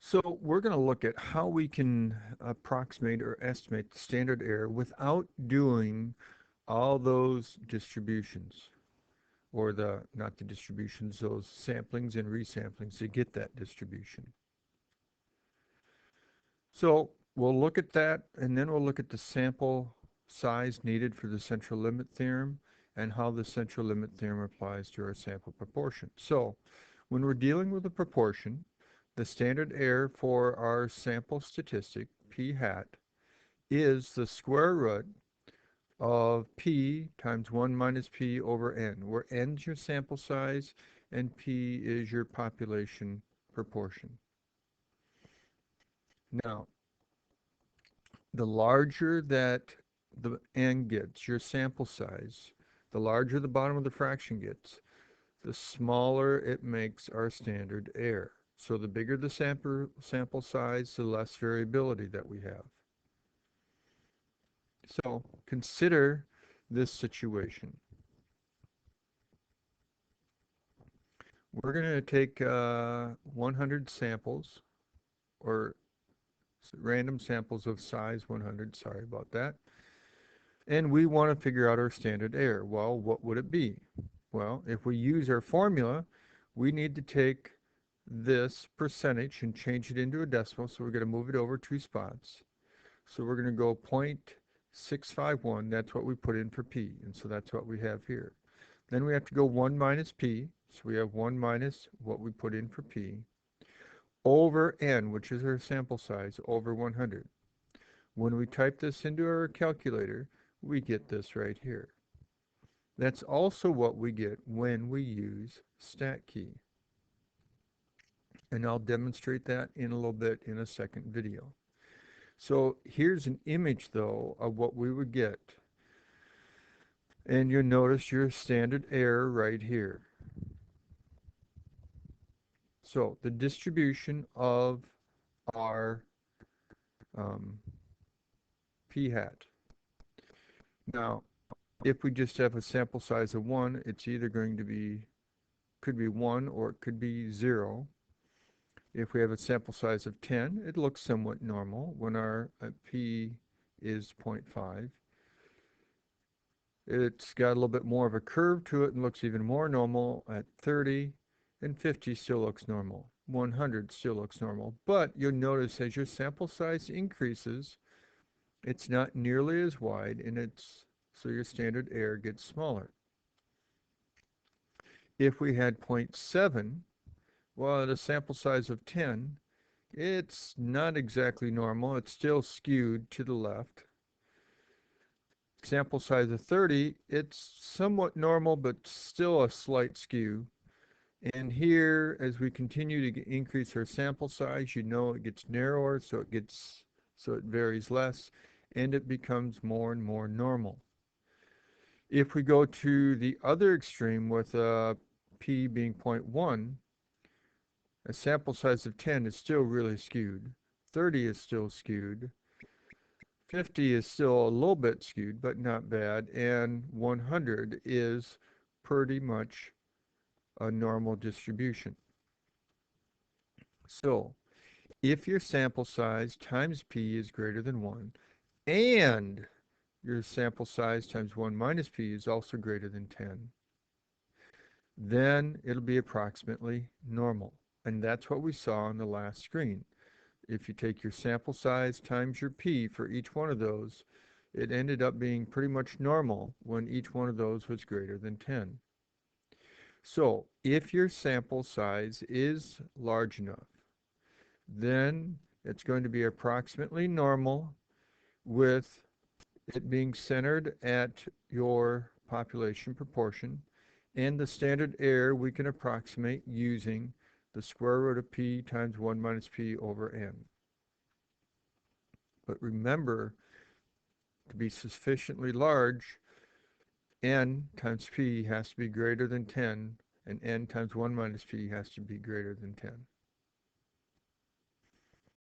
So we're going to look at how we can approximate or estimate the standard error without doing all those distributions, or not the distributions, those samplings and resamplings to get that distribution. So we'll look at that, and then we'll look at the sample size needed for the central limit theorem and how the central limit theorem applies to our sample proportion. So when we're dealing with a proportion, the standard error for our sample statistic, p hat, is the square root of p times 1 minus p over n, where n is your sample size and p is your population proportion. Now, the larger that the n gets, your sample size, the larger the bottom of the fraction gets, the smaller it makes our standard error. So the bigger the sample size, the less variability that we have. So consider this situation. We're going to take 100 samples, or random samples of size 100, sorry about that. And we want to figure out our standard error. Well, what would it be? Well, if we use our formula, we need to take this percentage and change it into a decimal, so we're going to move it over 2 spots. So we're going to go 0.651, that's what we put in for p, and so that's what we have here. Then we have to go 1 minus p, so we have 1 minus what we put in for p, over n, which is our sample size, over 100. When we type this into our calculator, we get this right here. That's also what we get when we use StatKey. And I'll demonstrate that in a little bit in a second video. So here's an image, though, of what we would get. And you'll notice your standard error right here. So the distribution of our p hat. Now, if we just have a sample size of 1, it's either going to be, could be 1 or it could be 0. If we have a sample size of 10, it looks somewhat normal when our p is 0.5. It's got a little bit more of a curve to it and looks even more normal at 30, and 50 still looks normal. 100 still looks normal. But you'll notice as your sample size increases, it's not nearly as wide, and so your standard error gets smaller. If we had 0.7, well, at a sample size of 10, it's not exactly normal. It's still skewed to the left. Sample size of 30, it's somewhat normal, but still a slight skew. And here, as we continue to increase our sample size, you know it gets narrower, so it varies less, and it becomes more and more normal. If we go to the other extreme with p being 0.1, a sample size of 10 is still really skewed. 30 is still skewed. 50 is still a little bit skewed, but not bad. And 100 is pretty much a normal distribution. So if your sample size times p is greater than 1, and your sample size times 1 minus p is also greater than 10, then it'll be approximately normal. And that's what we saw on the last screen. If you take your sample size times your p for each one of those, it ended up being pretty much normal when each one of those was greater than 10. So if your sample size is large enough, then it's going to be approximately normal, with it being centered at your population proportion, and the standard error we can approximate using the square root of p times 1 minus p over n. But remember, to be sufficiently large, n times p has to be greater than 10, and n times 1 minus p has to be greater than 10.